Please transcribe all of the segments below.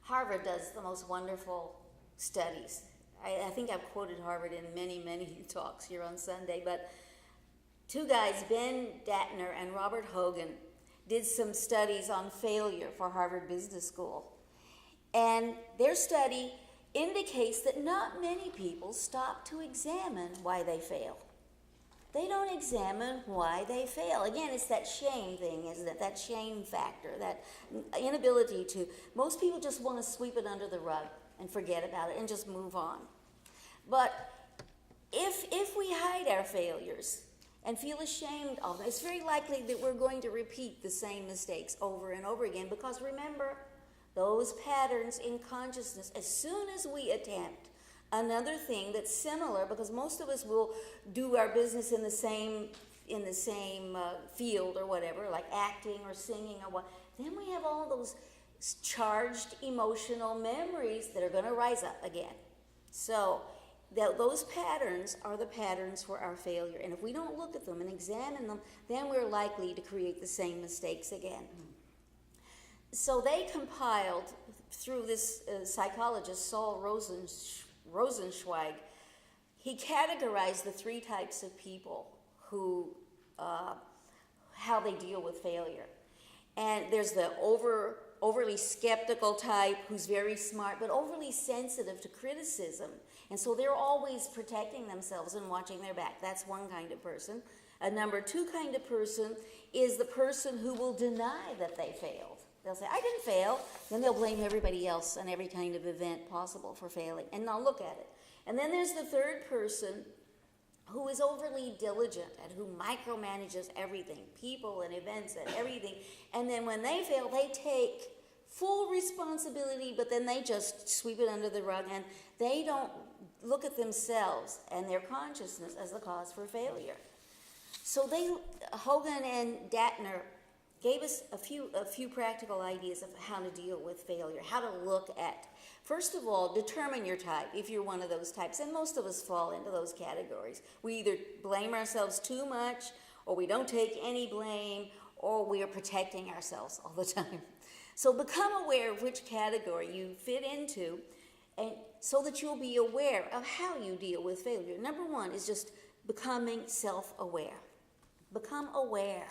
Harvard does the most wonderful studies. I think I've quoted Harvard in many, many talks here on Sunday, but two guys, Ben Datner and Robert Hogan, did some studies on failure for Harvard Business School. And their study indicates that not many people stop to examine why they fail. They don't examine why they fail. Again, it's that shame thing, isn't it? That shame factor, that inability to, most people just want to sweep it under the rug and forget about it and just move on. But if we hide our failures and feel ashamed of them, it's very likely that we're going to repeat the same mistakes over and over again, because remember, those patterns in consciousness, as soon as we attempt another thing that's similar, because most of us will do our business in the same field or whatever, like acting or singing or what, then we have all those charged emotional memories that are going to rise up again. So those patterns are the patterns for our failure. And if we don't look at them and examine them, then we're likely to create the same mistakes again. So they compiled, through this psychologist, Saul Rosenzweig, he categorized the three types of people who, how they deal with failure. And there's the overly skeptical type who's very smart, but overly sensitive to criticism. And so they're always protecting themselves and watching their back. That's one kind of person. A number two kind of person is the person who will deny that they failed. They'll say, I didn't fail. Then they'll blame everybody else and every kind of event possible for failing. And now look at it. And then there's the third person who is overly diligent and who micromanages everything, people and events and everything. And then when they fail, they take full responsibility, but then they just sweep it under the rug, and they don't look at themselves and their consciousness as the cause for failure. So Hogan and Datner gave us a few practical ideas of how to deal with failure, how to look at. First of all, determine your type, if you're one of those types, and most of us fall into those categories. We either blame ourselves too much, or we don't take any blame, or we are protecting ourselves all the time. So become aware of which category you fit into, and so that you'll be aware of how you deal with failure. Number one is just becoming self-aware. Become aware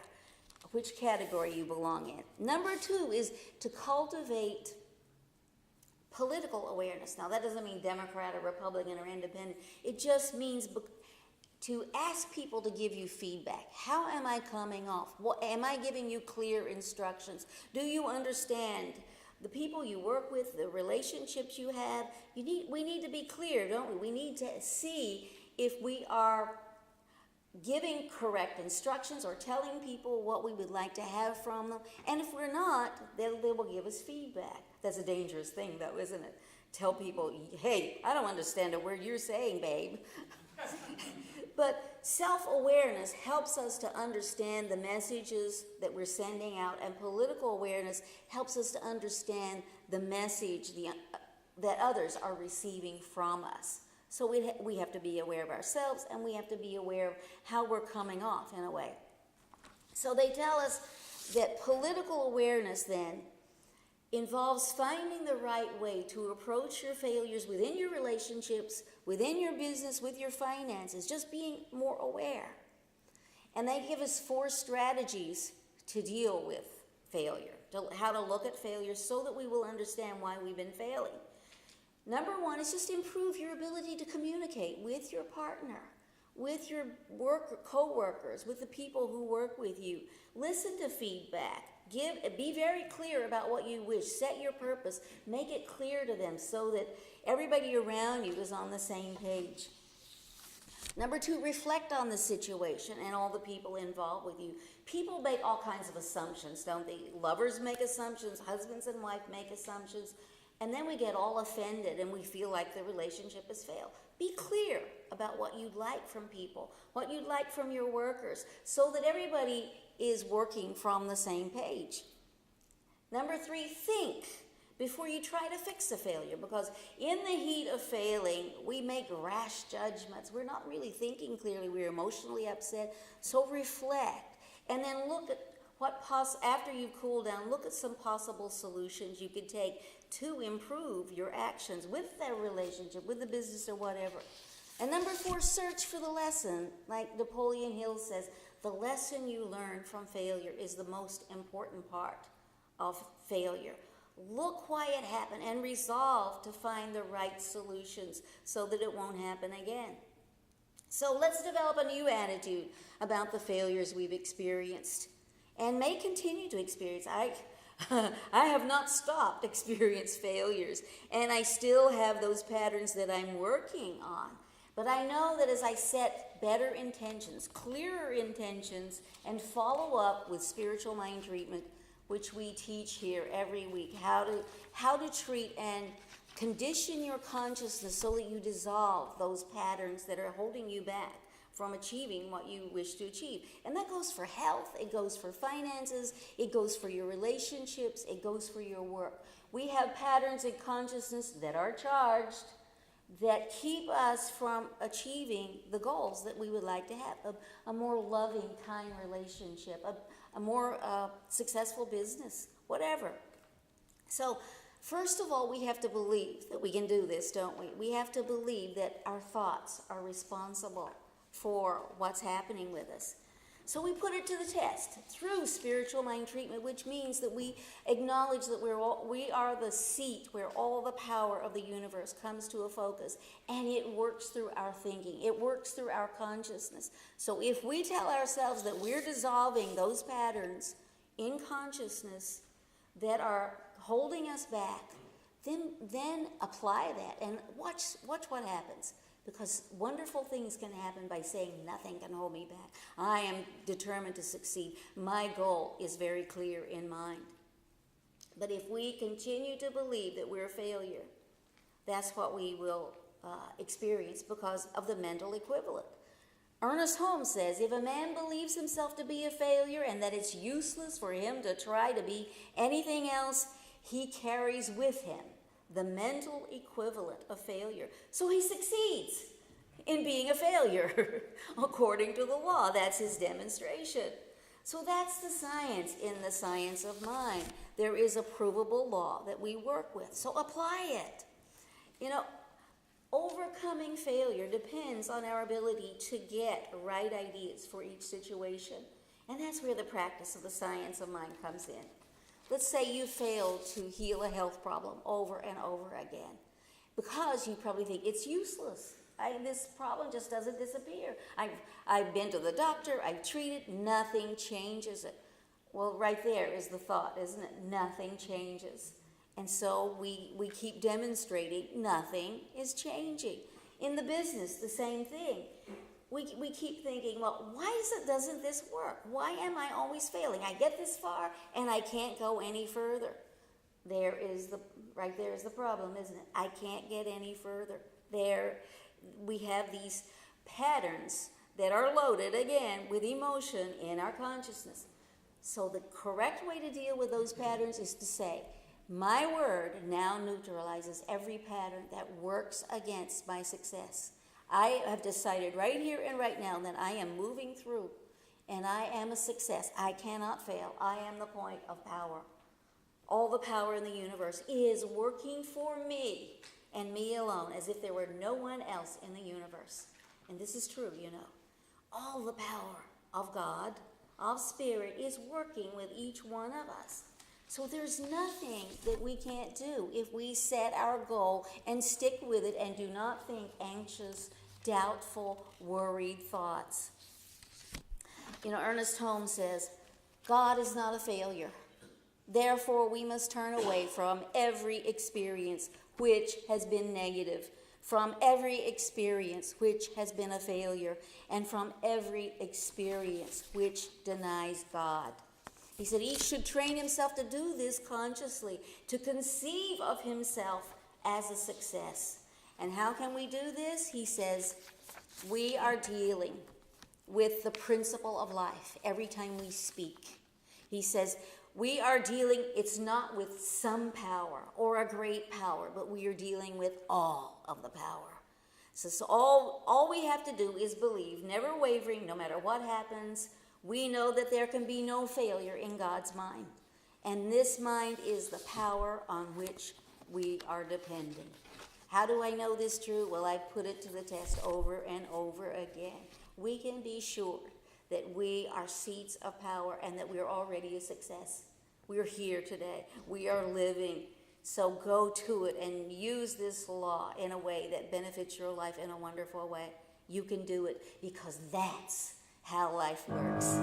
of which category you belong in. Number two is to cultivate political awareness. Now, that doesn't mean Democrat or Republican or Independent. It just means to ask people to give you feedback. How am I coming off? Am I giving you clear instructions? Do you understand the people you work with, the relationships you have? We need to be clear, don't we? We need to see if we are giving correct instructions or telling people what we would like to have from them. And if we're not, they will give us feedback. That's a dangerous thing, though, isn't it? Tell people, hey, I don't understand a word you're saying, babe. But self-awareness helps us to understand the messages that we're sending out, and political awareness helps us to understand the message that others are receiving from us. So we have to be aware of ourselves, and we have to be aware of how we're coming off in a way. So they tell us that political awareness then involves finding the right way to approach your failures within your relationships, within your business, with your finances, just being more aware. And they give us 4 strategies to deal with failure, how to look at failure so that we will understand why we've been failing. Number 1 is just improve your ability to communicate with your partner, with your co-workers, with the people who work with you. Listen to feedback. Be very clear about what you wish. Set your purpose. Make it clear to them so that everybody around you is on the same page. Number 2, reflect on the situation and all the people involved with you. People make all kinds of assumptions, don't they? Lovers make assumptions, husbands and wife make assumptions, and then we get all offended and we feel like the relationship has failed. Be clear about what you'd like from people, what you'd like from your workers, so that everybody is working from the same page. Number 3, think before you try to fix a failure, because in the heat of failing, we make rash judgments. We're not really thinking clearly. We're emotionally upset. So reflect, and then look at After you cool down, look at some possible solutions you could take to improve your actions with that relationship, with the business or whatever. And number 4, search for the lesson. Like Napoleon Hill says, the lesson you learn from failure is the most important part of failure. Look why it happened and resolve to find the right solutions so that it won't happen again. So let's develop a new attitude about the failures we've experienced and may continue to experience. I have not stopped experiencing failures, and I still have those patterns that I'm working on. But I know that as I set better intentions, clearer intentions, and follow up with spiritual mind treatment, which we teach here every week, how to treat and condition your consciousness so that you dissolve those patterns that are holding you back from achieving what you wish to achieve. And that goes for health, it goes for finances, it goes for your relationships, it goes for your work. We have patterns in consciousness that are charged that keep us from achieving the goals that we would like to have, a more loving, kind relationship, a more successful business, whatever. So first of all, we have to believe that we can do this, don't we? We have to believe that our thoughts are responsible for what's happening with us. So we put it to the test through spiritual mind treatment, which means that we acknowledge that we are the seat where all the power of the universe comes to a focus, and it works through our thinking. It works through our consciousness. So if we tell ourselves that we're dissolving those patterns in consciousness that are holding us back, then apply that and watch what happens. Because wonderful things can happen by saying nothing can hold me back. I am determined to succeed. My goal is very clear in mind. But if we continue to believe that we're a failure, that's what we will experience because of the mental equivalent. Ernest Holmes says, if a man believes himself to be a failure and that it's useless for him to try to be anything else, he carries with him the mental equivalent of failure. So he succeeds in being a failure according to the law. That's his demonstration. So that's the science in the science of mind. There is a provable law that we work with. So apply it. You know, overcoming failure depends on our ability to get right ideas for each situation. And that's where the practice of the science of mind comes in. Let's say you failed to heal a health problem over and over again because you probably think it's useless. This problem just doesn't disappear. I've been to the doctor, I've treated, nothing changes it. Well, right there is the thought, isn't it? Nothing changes. And so we keep demonstrating nothing is changing. In the business, the same thing. We keep thinking, well, why doesn't this work? Why am I always failing? I get this far and I can't go any further. Right there is the problem, isn't it? I can't get any further. We have these patterns that are loaded, again, with emotion in our consciousness. So the correct way to deal with those patterns is to say, my word now neutralizes every pattern that works against my success. I have decided right here and right now that I am moving through and I am a success. I cannot fail. I am the point of power. All the power in the universe is working for me and me alone, as if there were no one else in the universe. And this is true, you know. All the power of God, of Spirit, is working with each one of us. So there's nothing that we can't do if we set our goal and stick with it and do not think anxious, doubtful, worried thoughts. You know, Ernest Holmes says, God is not a failure. Therefore, we must turn away from every experience which has been negative, from every experience which has been a failure, and from every experience which denies God. He said each should train himself to do this consciously, to conceive of himself as a success. And how can we do this? He says, we are dealing with the principle of life every time we speak. He says, we are dealing, it's not with some power or a great power, but we are dealing with all of the power. So all we have to do is believe, never wavering, no matter what happens. We know that there can be no failure in God's mind. And this mind is the power on which we are depending. How do I know this true? Well, I put it to the test over and over again. We can be sure that we are seats of power and that we're already a success. We're here today. We are living. So go to it and use this law in a way that benefits your life in a wonderful way. You can do it because that's how life works.